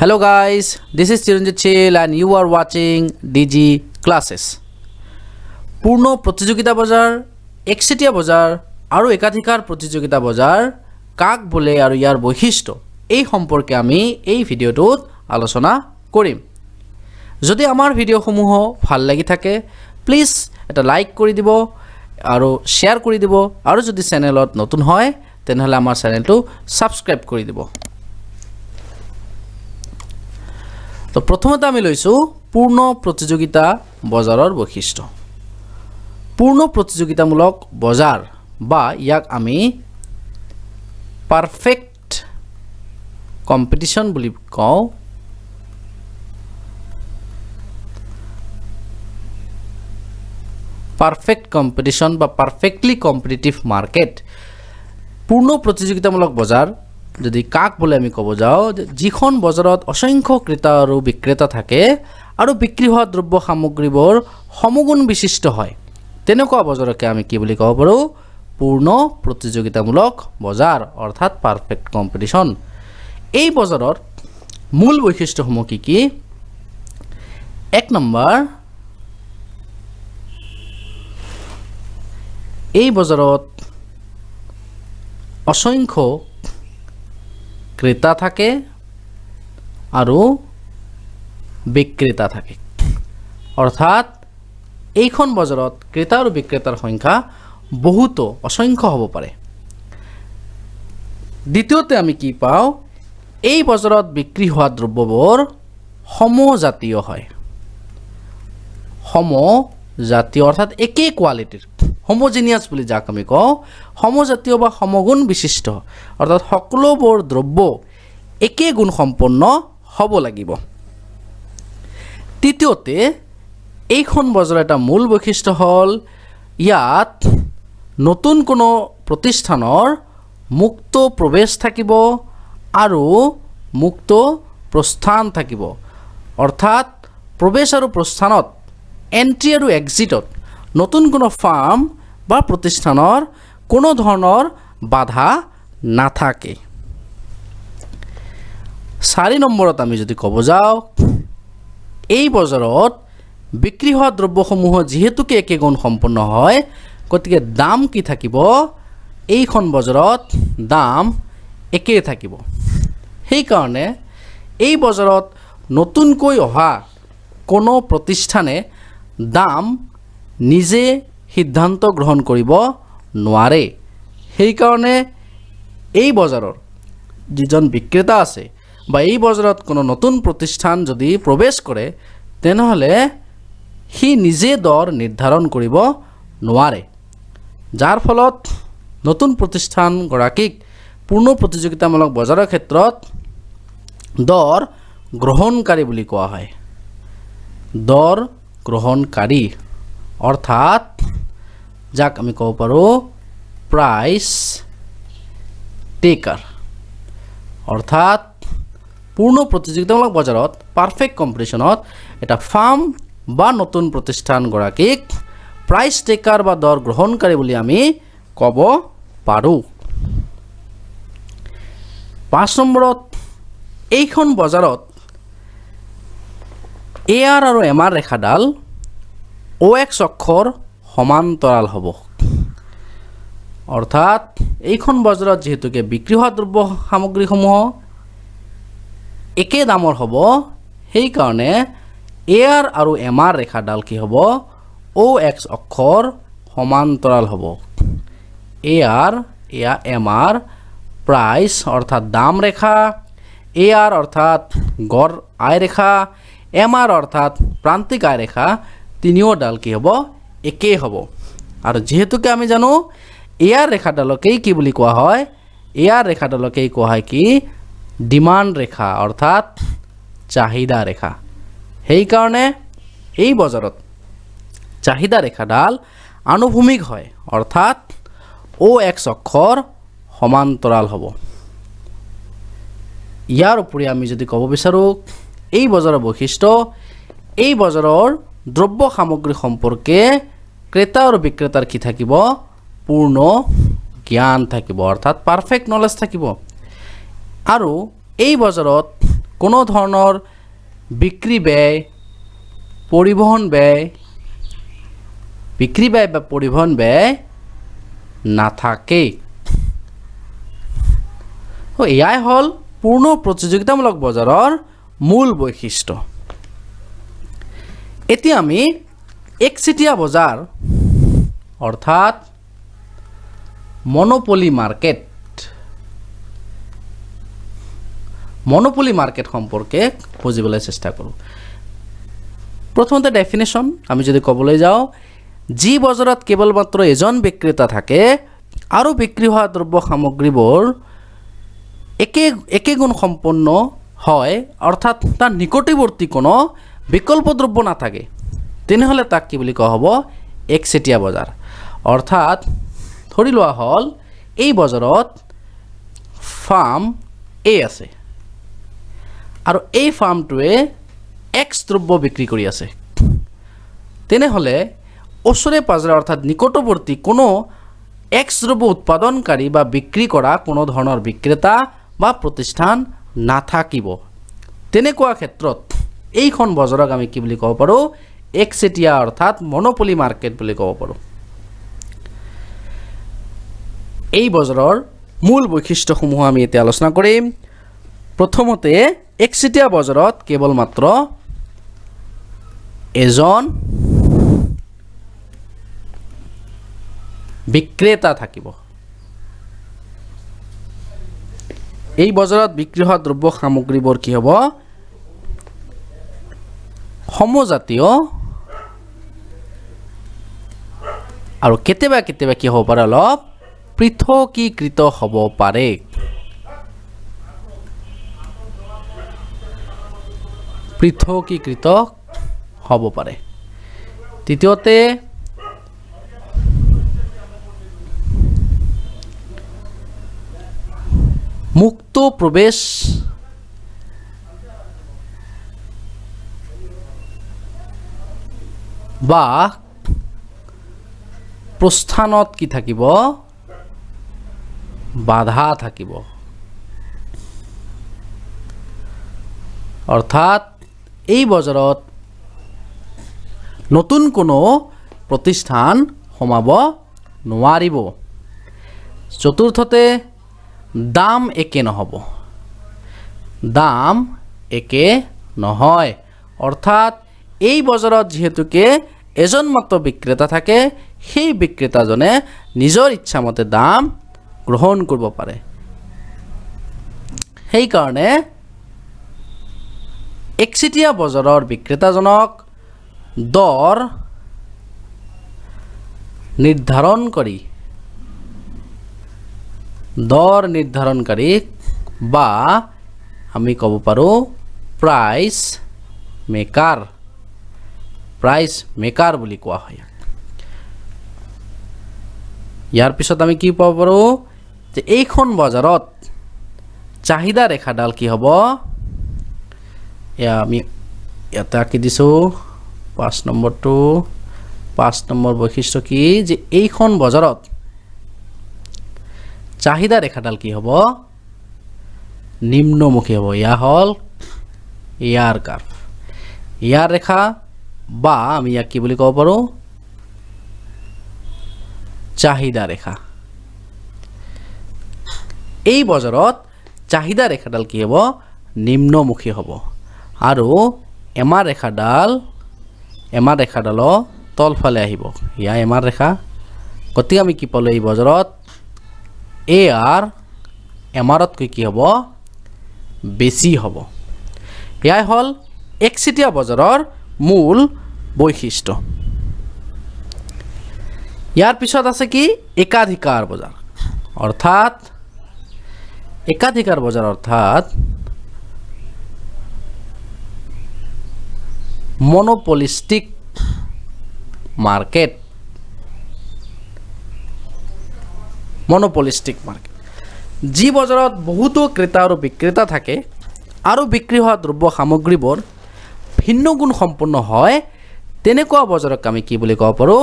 Hello guys, this is Chiranjit Chil and you are watching DG Classes. পূৰ্ণ প্ৰতিযোগিতা বজাৰ, একচেটিয়া বজাৰ আৰু একাধিকাৰ প্ৰতিযোগিতা বজাৰ কাক বোলে আৰু ইয়াৰ বৈশিষ্ট্য এই সম্পৰ্কে আমি এই ভিডিঅ'টোত আলোচনা কৰিম। যদি আমাৰ ভিডিঅ'সমূহ ভাল লাগি থাকে প্লিজ এটা লাইক কৰি দিব আৰু শ্বেয়াৰ কৰি দিব আৰু যদি চেনেলত নতুন হয় তেনেহলে আমাৰ চেনেলটো সাবস্ক্ৰাইব কৰি দিব। তো প্ৰথমতে আমি লৈছো পূৰ্ণ প্ৰতিযোগিতা বজাৰৰ বৈশিষ্ট্য। পূৰ্ণ প্ৰতিযোগিতামূলক বজাৰ বা ইয়াক আমি পাৰফেক্ট কম্পিটিশন বুলি কওঁ। পাৰফেক্ট কম্পিটিশন বা পাৰফেক্টলি কম্পিটিটিভ মাৰ্কেট। পূৰ্ণ প্ৰতিযোগিতামূলক বজাৰ যদি কাক বলে আমি ক'ব যাওঁ যিখন বজাৰত অসংখ্য ক্ৰেতা আৰু বিক্ৰেতা থাকে আৰু বিক্ৰী হোৱা দ্ৰব্য সামগ্ৰীবোৰ সমগুণ বিশিষ্ট হয় তেনেকুৱা বজাৰকে আমি কি বুলি ক'ব পাৰো পূৰ্ণ প্ৰতিযোগিতামূলক বজাৰ অৰ্থাৎ পাৰফেক্ট কম্পিটিশন। এই বজাৰৰ মূল বৈশিষ্ট্যসমূহ কি এক নম্বৰ এই বজাৰত অসংখ্য ক্ৰেতা থাকে আৰু বিক্ৰেতা থাকে অৰ্থাৎ এইখন বজাৰত ক্ৰেতা আৰু বিক্ৰেতাৰ সংখ্যা বহুতো অসংখ্য হ'ব পাৰে। দ্বিতীয়তে আমি কি পাওঁ এই বজাৰত বিক্ৰী হোৱা দ্ৰব্যবোৰ সমজাতীয় হয়। সমজাতীয় অৰ্থাৎ একে কোৱালিটিৰ হোমোজেনিয়াস বুলি যাক আমি কওঁ সমজাতীয় বা সমগুণ বিশিষ্ট অৰ্থাৎ সকলোবোৰ দ্ৰব্য একে গুণ সম্পন্ন হ'ব লাগিব। তৃতীয়তে এইখন বজাৰৰ এটা মূল বৈশিষ্ট্য হ'ল ইয়াত নতুন কোনো প্ৰতিষ্ঠানৰ মুক্ত প্ৰৱেশ থাকিব আৰু মুক্ত প্ৰস্থান থাকিব অৰ্থাৎ প্ৰৱেশ আৰু প্ৰস্থানত এন্ট্ৰি আৰু এক্সিটত নতুন কোনো ফাৰ্ম বা প্ৰতিষ্ঠানৰ কোনো ধৰণৰ বাধা নাথাকে। 4 নম্বৰত আমি যদি ক'ব যাওঁ এই বজাৰত বিক্ৰী হোৱা দ্ৰব্যসমূহ যেহেতুকে একে গুণ সম্পন্ন হয় গতিকে দাম কি থাকিব এইখন বজাৰত দাম একে থাকিব। সেইকাৰণে এই বজাৰত নতুনকৈ অহা কোনো প্ৰতিষ্ঠানে দাম নিজে সিদ্ধান্ত গ্ৰহণ কৰিব নোৱাৰে। সেইকাৰণে এই বজাৰৰ যিজন বিক্ৰেতা আছে বা এই বজাৰত কোনো নতুন প্ৰতিষ্ঠান যদি প্ৰৱেশ কৰে তেনেহলে সি নিজে দৰ নিৰ্ধাৰণ কৰিব নোৱাৰে যাৰ ফলত নতুন প্ৰতিষ্ঠান গৰাকীক পূৰ্ণ প্ৰতিযোগিতামূলক বজাৰৰ ক্ষেত্ৰত দৰ গ্ৰহণকাৰী বুলি কোৱা হয়। দৰ গ্ৰহণকাৰী অৰ্থাৎ যাক আমি ক'ব পাৰো প্ৰাইস টেকাৰ অৰ্থাৎ পূৰ্ণ প্ৰতিযোগিতামূলক বজাৰত পাৰফেক্ট কম্পিটিশনত এটা ফাৰ্ম বা নতুন প্ৰতিষ্ঠান গৰাকীক প্ৰাইস টেকাৰ বা দৰ গ্ৰহণকাৰী বুলি আমি ক'ব পাৰো। 5 নম্বৰত এইখন বজাৰত এআৰ আৰু এমআৰ ৰেখাডাল OX অক্ষৰ সমান্তৰাল হ'ব অৰ্থাৎ এইখন বজাৰত যেহেতুকে বিক্ৰী হোৱা দ্ৰব্য সামগ্ৰীসমূহ একে দামৰ হ'ব সেইকাৰণে এআৰ আৰু এমআৰ ৰেখাডাল কি হ'ব OX অক্ষৰ সমান্তৰাল হ'ব। এআৰ এমআৰ প্ৰাইস অৰ্থাৎ দাম ৰেখা এআৰ অৰ্থাৎ গড় আয় ৰেখা এমআৰ অৰ্থাৎ প্ৰান্তিক আয় ৰেখা তিনিওডাল কি হ'ব একে হ'ব। আৰু যেহেতুকে আমি জানো এআৰ ৰেখাডালকেই কি বুলি কোৱা হয় এআৰ ৰেখাডালকেই কোৱা হয় কি ডিমান্ড ৰেখা অৰ্থাৎ চাহিদা ৰেখা। সেইকাৰণে এই বজাৰত চাহিদা ৰেখাডাল আনুভূমিক হয় অৰ্থাৎ OX অক্ষৰ সমান্তৰাল হ'ব। ইয়াৰ উপৰি আমি যদি ক'ব বিচাৰো এই বজাৰৰ বৈশিষ্ট্য এই বজাৰৰ দ্ৰব্য সামগ্ৰী সম্পৰ্কে ক্ৰেতা আৰু বিক্ৰেতাৰ কি থাকিব পূৰ্ণ জ্ঞান থাকিব অৰ্থাৎ পাৰফেক্ট নলেজ থাকিব আৰু এই বজাৰত কোনো ধৰণৰ বিক্ৰী ব্যয় পৰিবহণ ব্যয় বা পৰিবহণ ব্যয় নাথাকে। এয়াই হ'ল পূৰ্ণ প্ৰতিযোগিতামূলক বজাৰৰ মূল বৈশিষ্ট্য। এতিয়া আমি একচেটিয়া বজাৰ অৰ্থাৎ মনোপলি মাৰ্কেট সম্পৰ্কে বুজিবলৈ চেষ্টা কৰোঁ। প্ৰথমতে ডেফিনেশ্যন আমি যদি ক'বলৈ যাওঁ, যি বজাৰত কেৱল মাত্ৰ এজন বিক্ৰেতা থাকে আৰু বিক্ৰী হোৱা দ্ৰব্য সামগ্ৰীবোৰ একে গুণ সম্পন্ন হয়, অৰ্থাৎ তাৰ নিকটৱৰ্তী কোনো বিকল্প দ্ৰব্য নাথাকে, তেনেহ'লে তাক কি বুলি কোৱা হ'ব? একচেটিয়া বজাৰ। অৰ্থাৎ ধৰি লোৱা হ'ল এই বজাৰত ফাৰ্ম এ আছে আৰু এই ফাৰ্মটোৱে এক্স দ্ৰব্য বিক্ৰী কৰি আছে, তেনেহ'লে ওচৰে পাজৰে অৰ্থাৎ নিকটৱৰ্তী কোনো এক্স দ্ৰব্য উৎপাদনকাৰী বা বিক্ৰী কৰা কোনো ধৰণৰ বিক্ৰেতা বা প্ৰতিষ্ঠান নাথাকিব। তেনেকুৱা ক্ষেত্ৰত এইখন বজাৰক আমি কি বুলি ক'ব পাৰোঁ? একচেটিয়া অৰ্থাৎ মনোপলি মাৰ্কেট বুলি ক'ব পাৰোঁ। এই বজাৰৰ মূল বৈশিষ্ট্যসমূহ আমি এতিয়া আলোচনা কৰিম। প্ৰথমতে একচেটিয়া বজাৰত কেৱল মাত্ৰ এজন বিক্ৰেতা থাকিব। এই বজাৰত বিক্ৰী হোৱা দ্ৰব্য সামগ্ৰীবোৰ কি হ'ব? সমজাতীয় আৰু কেতিয়াবা কি হ'ব পাৰে? অলপ পৃথকীকৃত হ'ব পাৰে। তৃতীয়তে মুক্ত প্ৰৱেশ বা প্ৰস্থানত কি থাকিব? বাধা থাকিব। অৰ্থাৎ এই বজাৰত নতুন কোনো প্ৰতিষ্ঠান সোমাব নোৱাৰিব। চতুৰ্থতে দাম একে নহ'ব। দাম একে নহয়, অৰ্থাৎ এই বজাৰত যিহেতুকে এজন মাত্ৰ বিক্ৰেতা থাকে, সেই বিক্ৰেতাজনে নিজৰ ইচ্ছামতে দাম গ্ৰহণ কৰিব পাৰে। সেইকাৰণে একচেটিয়া বজাৰৰ বিক্ৰেতাজনক দৰ নিৰ্ধাৰণকাৰী বা আমি ক'ব পাৰোঁ প্ৰাইচ মেকাৰ বুলি কোৱা হয়। ইয়াৰ পিছত আমি কি পাব পাৰোঁ? যে এইখন বজাৰত চাহিদা ৰেখাডাল কি হ'ব? এয়া আমি ইয়াতে আঁকি দিছোঁ 5 নম্বৰ বৈশিষ্ট্য কি? যে এইখন বজাৰত চাহিদা ৰেখাডাল কি হ'ব? নিম্নমুখী হ'ব। এয়া হ'ল ইয়াৰ কাৰ্ভ, ইয়াৰ ৰেখা, বা আমি ইয়াক কি বুলি ক'ব পাৰোঁ? চাহিদা ৰেখা। এই বজাৰত চাহিদা ৰেখাডাল কি হ'ব? নিম্নমুখী হ'ব আৰু এমাৰ ৰেখাডালো তলফালে আহিব। ইয়া এমাৰ ৰেখা। গতিকে আমি কি পালোঁ? এই বজাৰত এমাৰতকৈ কি হ'ব? বেছি হ'ব। এয়াই হ'ল একচেটিয়া বজাৰৰ মূল বৈশিষ্ট্য। ইয়াৰ পিছত আছে কি? একাধিকাৰ বজাৰ অৰ্থাৎ মনোপলিষ্টিক মাৰ্কেট। যি বজাৰত বহুতো ক্ৰেতা আৰু বিক্ৰেতা থাকে আৰু বিক্ৰী হোৱা দ্ৰব্য সামগ্ৰীবোৰ ভিন্ন গুণ সম্পন্ন হয়, তেনেকুৱা বজাৰক আমি কি বুলি ক'ব পাৰোঁ?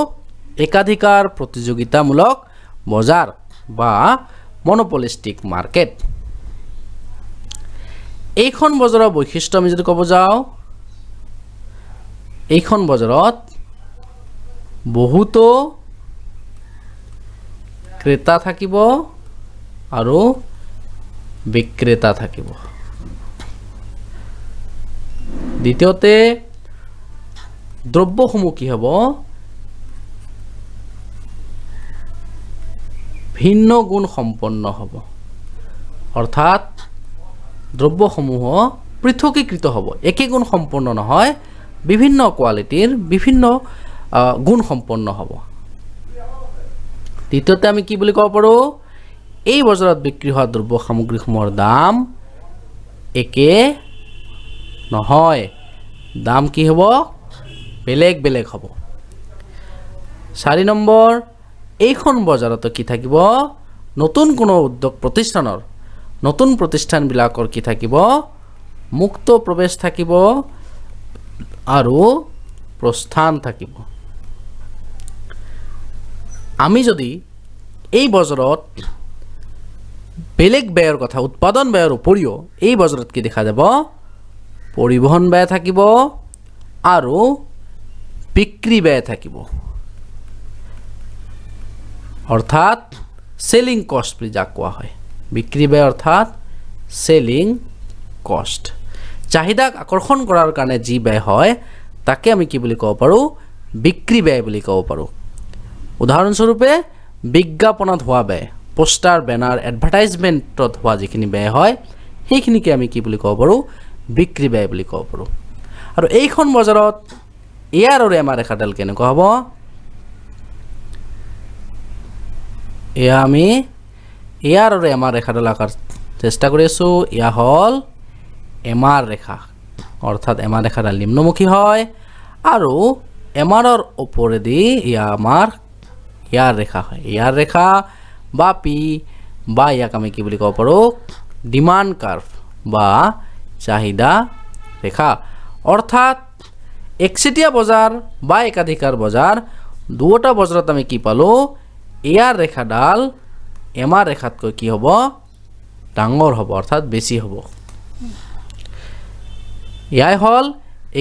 একাধিকাৰ প্ৰতিযোগিতামূলক বজাৰ বা মনোপলিষ্টিক মাৰ্কেট। এইখন বজাৰৰ বৈশিষ্ট্য আমি যদি ক'ব যাওঁ, এইখন বজাৰত বহুতো ক্ৰেতা থাকিব আৰু বিক্ৰেতা থাকিব। দ্বিতীয়তে দ্ৰব্যসমূহ কি হ'ব, ভিন্ন গুণ সম্পন্ন হ'ব, অৰ্থাৎ দ্ৰব্যসমূহ পৃথকীকৃত হ'ব, একে গুণ সম্পন্ন নহয়, বিভিন্ন কোৱালিটিৰ বিভিন্ন গুণ সম্পন্ন হ'ব। দ্বিতীয়তে আমি কি বুলি ক'ব পাৰোঁ, এই বজাৰত বিক্ৰী হোৱা দ্ৰব্য সামগ্ৰীসমূহৰ দাম একে নহয়, দাম কি হ'ব, বেলেগ বেলেগ হ'ব। 4 নম্বৰ, এইখন বজাৰতো কি থাকিব, নতুন কোনো উদ্যোগ প্ৰতিষ্ঠানৰ, নতুন প্ৰতিষ্ঠানবিলাকৰ কি থাকিব, মুক্ত প্ৰৱেশ থাকিব আৰু প্ৰস্থান থাকিব। আমি যদি এই বজাৰত বেলেগ ব্যয়ৰ কথা, উৎপাদন ব্যয়ৰ উপৰিও এই বজাৰত কি দেখা যাব, পৰিবহণ ব্যয় থাকিব আৰু বিক্ৰী ব্যয় থাকিব, অৰ্থাৎ সেলিং কষ্ট বুলি যাক কোৱা হয়। বিক্ৰী ব্যয় অৰ্থাৎ সেলিং কষ্ট। চাহিদাক আকৰ্ষণ কৰাৰ কাৰণে যি ব্যয় হয় তাকে আমি কি বুলি ক'ব পাৰোঁ, বিক্ৰী ব্যয় বুলি ক'ব পাৰোঁ। উদাহৰণস্বৰূপে বিজ্ঞাপনত হোৱা ব্যয়, পোষ্টাৰ, বেনাৰ, এডভাৰটাইজমেণ্টত হোৱা যিখিনি ব্যয় হয় সেইখিনিকে আমি কি বুলি ক'ব পাৰোঁ, বিক্ৰী ব্যয় বুলি ক'ব পাৰোঁ। আৰু এইখন বজাৰত এয়াৰ আৰু এমাৰ ৰেখাডাল কেনেকুৱা হ'ব, এয়া আমি এয়াৰ আৰু এমাৰ ৰেখাডাল আঁকাৰ চেষ্টা কৰি আছোঁ। এয়া হ'ল এমাৰ ৰেখা, অৰ্থাৎ এমাৰ ৰেখাডাল নিম্নমুখী হয় আৰু এমাৰৰ ওপৰেদি এয়া আমাৰ ইয়াৰ ৰেখা হয়। ইয়াৰ ৰেখা বা পি বা ইয়াক আমি কি বুলি ক'ব পাৰোঁ, ডিমাণ্ড কাৰ্ভ বা চাহিদা ৰেখা। অৰ্থাৎ একচেটিয়া বজাৰ বা একাধিকাৰ বজাৰ, দুটা বজাৰত আমি কি পালোঁ, ইয়াৰ ৰেখাডাল এমাৰ ৰেখাতকৈ কি হ'ব, ডাঙৰ হ'ব, অৰ্থাৎ বেছি হ'ব। এয়াই হ'ল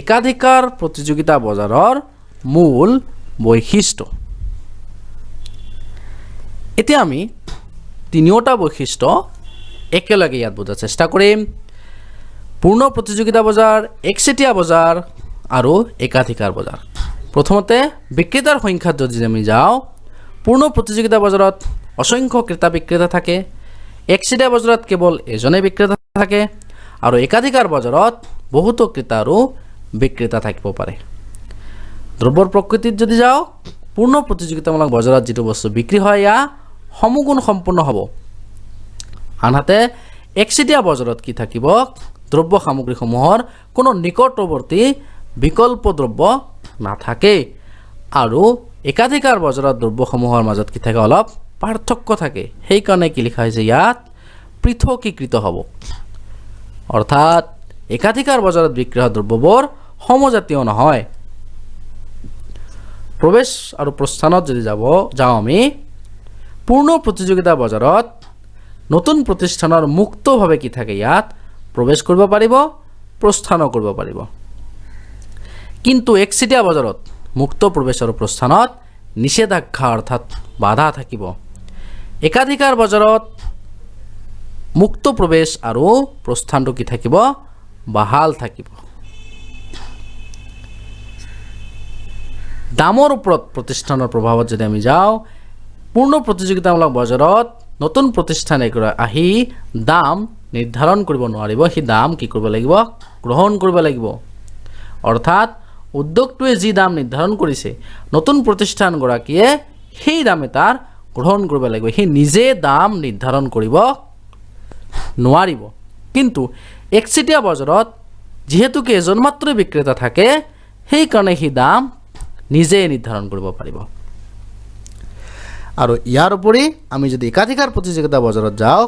একাধিকাৰ প্ৰতিযোগিতা বজাৰৰ মূল বৈশিষ্ট্য। এতিয়া আমি তিনিওটা বৈশিষ্ট্য একেলগে ইয়াত বুজাৰ চেষ্টা কৰিম। পূৰ্ণ প্ৰতিযোগিতা বজাৰ, একচেটিয়া বজাৰ আৰু একাধিকাৰ বজাৰ। প্ৰথমতে বিক্ৰেতাৰ সংখ্যাত যদি আমি যাওঁ, পূৰ্ণ প্ৰতিযোগিতা বজাৰত অসংখ্য ক্ৰেতা বিক্ৰেতা থাকে, একচেটিয়া বজাৰত কেৱল এজনে বিক্ৰেতা থাকে আৰু একাধিকাৰ বজাৰত বহুতো ক্ৰেতা আৰু বিক্ৰেতা থাকিব পাৰে। দ্ৰব্যৰ প্ৰকৃতিত যদি যাওঁ, পূৰ্ণ প্ৰতিযোগিতামূলক বজাৰত যিটো বস্তু বিক্ৰী হয় এয়া সমগুণ সম্পন্ন হ'ব, আনহাতে একচেটিয়া বজাৰত কি থাকিব, দ্ৰব্য সামগ্ৰীসমূহৰ কোনো নিকটৱৰ্তী বিকল্প দ্ৰব্য নাথাকে আৰু একাধিকাৰ বজাৰত দ্ৰব্যসমূহৰ মাজত কি থাকে, অলপ পাৰ্থক্য থাকে। সেইকাৰণে কি লিখা হৈছে ইয়াত, পৃথকীকৃত হ'ব, অৰ্থাৎ একাধিকাৰ বজাৰত বিক্ৰী হোৱা দ্ৰব্যবোৰ সমজাতীয় নহয়। প্ৰৱেশ আৰু প্ৰস্থানত যদি যাওঁ আমি, পূৰ্ণ প্ৰতিযোগিতা বজাৰত নতুন প্ৰতিষ্ঠানৰ মুক্তভাৱে কি থাকে, ইয়াত প্ৰৱেশ কৰিব পাৰিব, প্ৰস্থানো কৰিব পাৰিব। কিন্তু একচেটিয়া বজাৰত মুক্ত প্ৰৱেশ আৰু প্ৰস্থানত নিষেধাজ্ঞা অৰ্থাৎ বাধা থাকিব। একাধিকাৰ বজাৰত মুক্ত প্ৰৱেশ আৰু প্ৰস্থানটো কি থাকিব, বাহাল থাকিব। দামৰ ওপৰত প্ৰতিষ্ঠানৰ প্ৰভাৱত যদি আমি যাওঁ, পূৰ্ণ প্ৰতিযোগিতামূলক বজাৰত নতুন প্ৰতিষ্ঠান আহি দাম নিৰ্ধাৰণ কৰিব নোৱাৰিব, সেই দাম কি কৰিব লাগিব, গ্ৰহণ কৰিব লাগিব। অৰ্থাৎ উদ্যোগটোৱে যি দাম নিৰ্ধাৰণ কৰিছে, নতুন প্ৰতিষ্ঠানগৰাকীয়ে সেই দামে তাৰ গ্ৰহণ কৰিব লাগিব, সি নিজে দাম নিৰ্ধাৰণ কৰিব নোৱাৰিব। কিন্তু একচেটিয়া বজাৰত যিহেতুকে এজন মাত্ৰ বিক্ৰেতা থাকে, সেইকাৰণে সি দাম নিজে নিৰ্ধাৰণ কৰিব পাৰিব। আৰু ইয়াৰ উপৰি আমি যদি একাধিকাৰ প্ৰতিযোগিতা বজাৰত যাওঁ,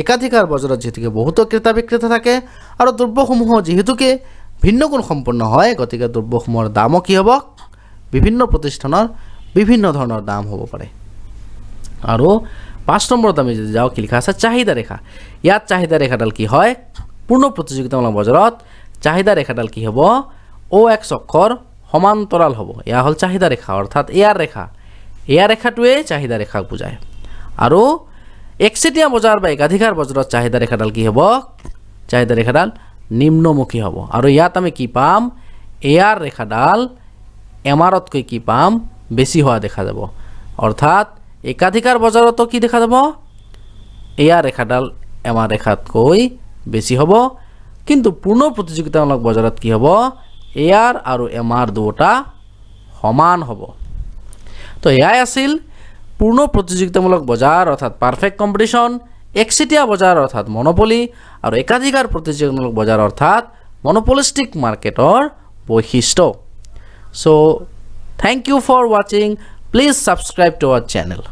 একাধিকাৰ বজাৰত যিহেতুকে বহুতো ক্ৰেতা বিক্ৰেতা থাকে আৰু দ্ৰব্যসমূহ যিহেতুকে ভিন্ন গুণ সম্পন্ন হয়, গতিকে দ্ৰব্যসমূহৰ দামো কি হ'ব, বিভিন্ন প্ৰতিষ্ঠানৰ বিভিন্ন ধৰণৰ দাম হ'ব পাৰে। আৰু 5 নম্বৰত আমি যদি যাওঁ, কি লিখা আছে, চাহিদা ৰেখা। ইয়াত চাহিদা ৰেখাডাল কি হয়, পূৰ্ণ প্ৰতিযোগিতামূলক বজাৰত চাহিদা ৰেখাডাল কি হ'ব ও এক্স অক্ষৰ সমান্তৰাল হ'ব এয়া হ'ল চাহিদা ৰেখা অৰ্থাৎ এয়াৰ ৰেখাটোৱে চাহিদা ৰেখাক বুজায় আৰু একচেটিয়া বজাৰ বা একাধিকাৰ বজাৰত চাহিদা ৰেখাডাল কি হ'ব চাহিদা ৰেখাডাল নিম্নমুখী হ'ব আৰু ইয়াত আমি কি পাম এয়াৰ ৰেখাডাল এমআৰতকৈ কি পাম বেছি হোৱা দেখা যাব অৰ্থাৎ একাধিকাৰ বজাৰতো কি দেখা যাব এয়াৰ ৰেখাডাল এমআৰ ৰেখাতকৈ বেছি হ'ব কিন্তু পূৰ্ণ প্ৰতিযোগিতামূলক বজাৰত কি হ'ব এয়াৰ আৰু এমআৰ দুটা সমান হ'ব তো এয়াই আছিল পূৰ্ণ প্ৰতিযোগিতামূলক বজাৰ অৰ্থাৎ পাৰফেক্ট কম্পিটিশ্যন একচেটিয়া বজাৰ অৰ্থাৎ মনোপলি আৰু একাধিকাৰ প্ৰতিযোগিতামূলক বজাৰ অৰ্থাৎ মনোপলিষ্টিক মাৰ্কেটৰ বৈশিষ্ট্য so thank you for watching please subscribe to our channel